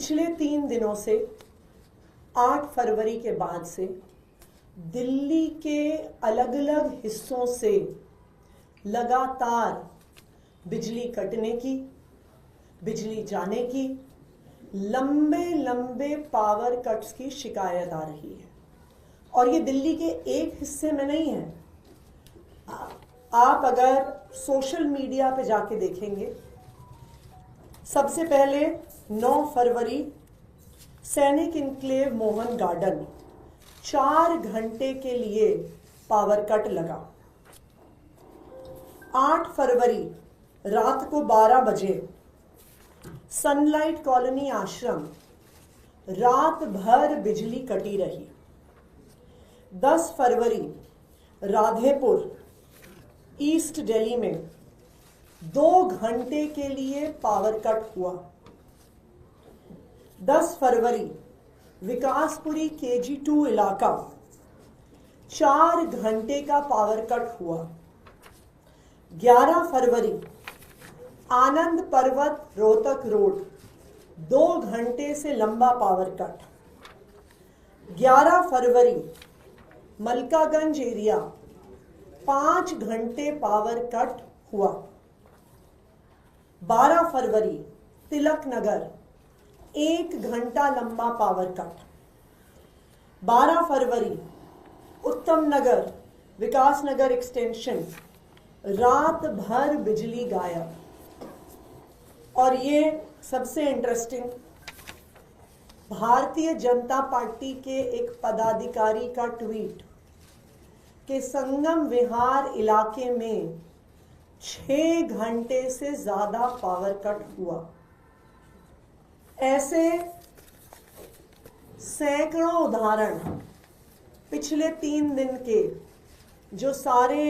पिछले 3 दिनों से 8 फरवरी के बाद से दिल्ली के अलग अलग हिस्सों से लगातार बिजली कटने की, बिजली जाने की, लंबे लंबे पावर कट्स की शिकायत आ रही है। और ये दिल्ली के एक हिस्से में नहीं है। आप अगर सोशल मीडिया पे जाके देखेंगे, सबसे पहले 9 फरवरी सैनिक इनक्लेव मोहन गार्डन 4 घंटे के लिए पावर कट लगा। 8 फरवरी रात को 12 बजे सनलाइट कॉलोनी आश्रम रात भर बिजली कटी रही। 10 फरवरी राधेपुर ईस्ट दिल्ली में 2 घंटे के लिए पावर कट हुआ। 10 फरवरी विकासपुरी KG2 इलाका 4 घंटे का पावर कट हुआ। 11 फरवरी आनंद पर्वत रोहतक रोड 2 घंटे से लंबा पावर कट। 11 फरवरी मलकागंज एरिया 5 घंटे पावर कट हुआ। 12 फरवरी तिलक नगर 1 घंटा लंबा पावर कट। 12 फरवरी उत्तम नगर विकास नगर एक्सटेंशन रात भर बिजली गायब। और ये सबसे इंटरेस्टिंग, भारतीय जनता पार्टी के एक पदाधिकारी का ट्वीट कि संगम विहार इलाके में 6 घंटे से ज्यादा पावर कट हुआ। ऐसे सैकड़ों उदाहरण पिछले 3 दिन के, जो सारे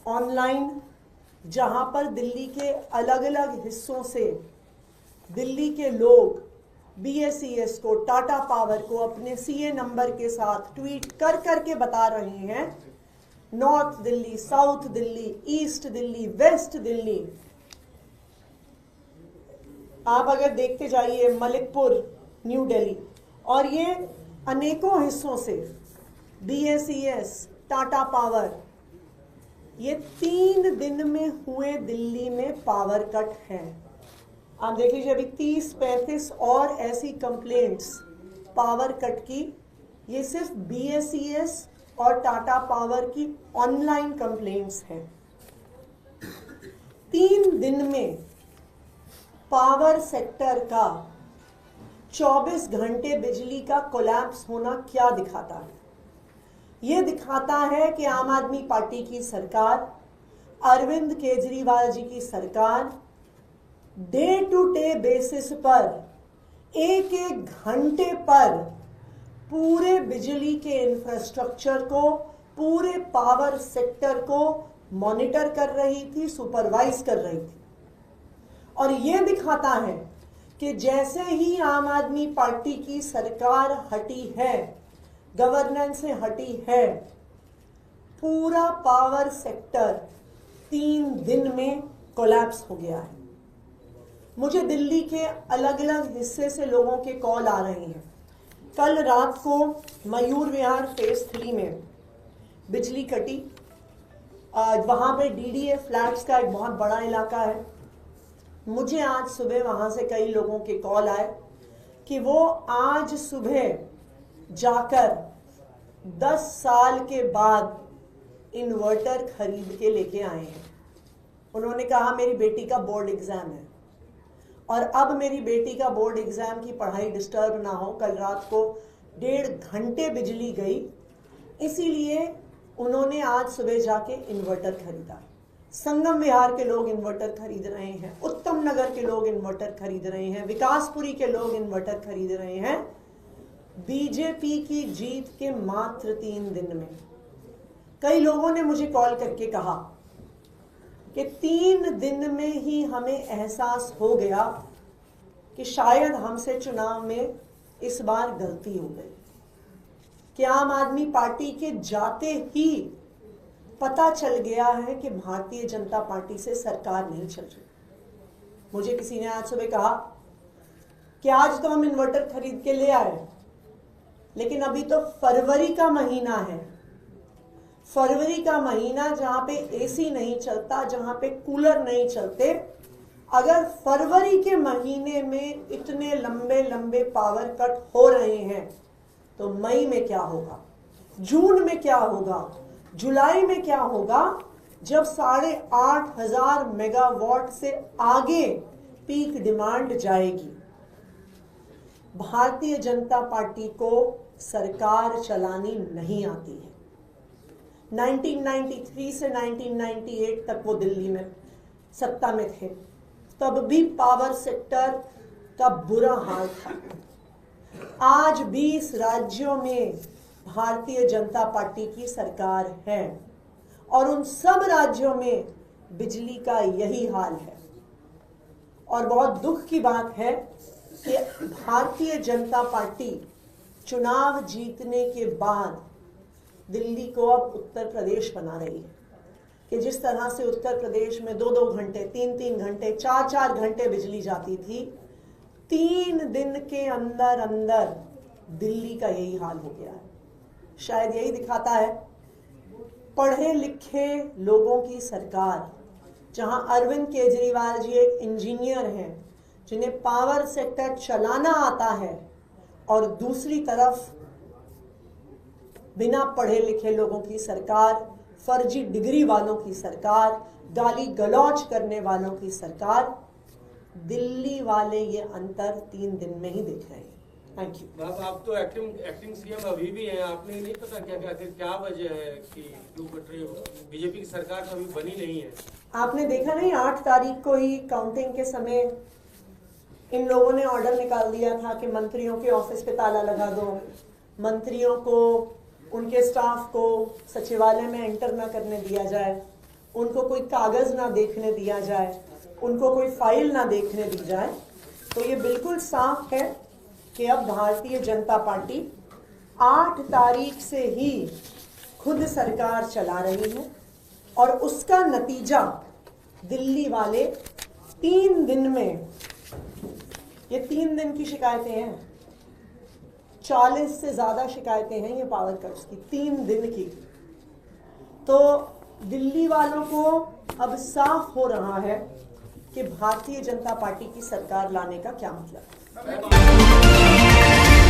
ऑनलाइन, जहां पर दिल्ली के अलग अलग हिस्सों से दिल्ली के लोग BSES को, टाटा पावर को अपने CA नंबर के साथ ट्वीट कर करके बता रहे हैं, north Delhi, south Delhi, east Delhi, west Delhi. आप अगर देखते जाइए मलिकपुर, न्यू दिल्ली, और ये अनेकों हिस्सों से BSES, टाटा पावर, ये 3 दिन में हुए दिल्ली में पावर कट हैं। आप देख लीजिए, अभी 30-35 और ऐसी कंप्लेंट्स पावर कट की। ये सिर्फ BSES और टाटा पावर की ऑनलाइन कंप्लेंट्स हैं। 3 दिन में पावर सेक्टर का 24 घंटे बिजली का कोलैप्स होना क्या दिखाता है? यह दिखाता है कि आम आदमी पार्टी की सरकार, अरविंद केजरीवाल जी की सरकार डे टू डे बेसिस पर एक एक घंटे पर पूरे बिजली के इंफ्रास्ट्रक्चर को, पूरे पावर सेक्टर को मॉनिटर कर रही थी, सुपरवाइज कर रही थी। और यह दिखाता है कि जैसे ही आम आदमी पार्टी की सरकार हटी है, गवर्नेंस से हटी है, पूरा पावर सेक्टर 3 दिन में कोलैप्स हो गया है। मुझे दिल्ली के अलग अलग हिस्से से लोगों के कॉल आ रहे हैं। कल रात को मयूर विहार फेज 3 में बिजली कटी। वहां पे DDA फ्लैट्स का एक बहुत बड़ा इलाका है। मुझे आज सुबह वहां से कई लोगों के कॉल आए कि वो आज सुबह जाकर 10 साल के बाद इन्वर्टर खरीद के लेके आए हैं। उन्होंने कहा मेरी बेटी का बोर्ड एग्जाम है और अब मेरी बेटी का बोर्ड एग्जाम की पढ़ाई डिस्टर्ब ना हो। कल रात को 1.5 घंटे बिजली गई, इसीलिए उन्होंने आज सुबह जाके इन्वर्टर खरीदा। संगम विहार के लोग इन्वर्टर खरीद रहे हैं, उत्तम नगर के लोग इन्वर्टर खरीद रहे हैं, विकासपुरी के लोग इन्वर्टर खरीद रहे हैं। बीजेपी की जीत के मात्र 3 दिन में कई लोगों ने मुझे कॉल करके कहा कि 3 दिन में ही हमें एहसास हो गया कि शायद हमसे चुनाव में इस बार गलती हो गई, कि आम आदमी पार्टी के जाते ही पता चल गया है कि भारतीय जनता पार्टी से सरकार नहीं चल रही। मुझे किसी ने आज सुबह कहा कि आज तो हम इन्वर्टर खरीद के ले आए, लेकिन अभी तो फरवरी का महीना है। फरवरी का महीना जहां पे एसी नहीं चलता, जहां पे कूलर नहीं चलते, अगर फरवरी के महीने में इतने लंबे लंबे पावर कट हो रहे हैं तो मई में क्या होगा, जून में क्या होगा, जुलाई में क्या होगा, जब 8,500 मेगावाट से आगे पीक डिमांड जाएगी। भारतीय जनता पार्टी को सरकार चलानी नहीं आती है। 1993 से 1998 तक वो दिल्ली में सत्ता में थे, तब भी पावर सेक्टर का बुरा हाल था। आज 20 राज्यों में भारतीय जनता पार्टी की सरकार है और उन सब राज्यों में बिजली का यही हाल है। और बहुत दुख की बात है कि भारतीय जनता पार्टी चुनाव जीतने के बाद दिल्ली को अब उत्तर प्रदेश बना रही है कि जिस तरह से उत्तर प्रदेश में 2-2 घंटे, 3-3 घंटे, 4-4 घंटे बिजली जाती थी, 3 दिन के अंदर अंदर दिल्ली का यही हाल हो गया है। शायद यही दिखाता है पढ़े लिखे लोगों की सरकार, जहां अरविंद केजरीवाल जी एक इंजीनियर हैं जिन्हें पावर सेक्टर चलाना आता है, और दूसरी तरफ बिना पढ़े लिखे लोगों की सरकार, फर्जी डिग्री वालों की सरकार, गाली गलौज करने वालों की सरकार। दिल्ली वाले ये अंतर 3 दिन में ही देख रहे हैं। Thank you. आप तो एक्टिंग सीएम अभी भी हैं, आपने नहीं पता क्या वजह है कि क्यों कट रही है? बीजेपी की सरकार तो अभी बनी नहीं है। आपने देखा नहीं, 8 तारीख को ही काउंटिंग के समय इन लोगों ने ऑर्डर निकाल दिया था कि मंत्रियों के ऑफिस पे ताला लगा दो, मंत्रियों को, उनके स्टाफ को सचिवालय में एंटर ना करने दिया जाए, उनको कोई कागज ना देखने दिया जाए, उनको कोई फाइल ना देखने दी जाए। तो ये बिल्कुल साफ है कि अब भारतीय जनता पार्टी 8 तारीख से ही खुद सरकार चला रही है और उसका नतीजा दिल्ली वाले 3 दिन में, ये 3 दिन की शिकायतें हैं, 40 से ज्यादा शिकायतें हैं ये पावर कट्स की 3 दिन की। तो दिल्ली वालों को अब साफ हो रहा है कि भारतीय जनता पार्टी की सरकार लाने का क्या मतलब है।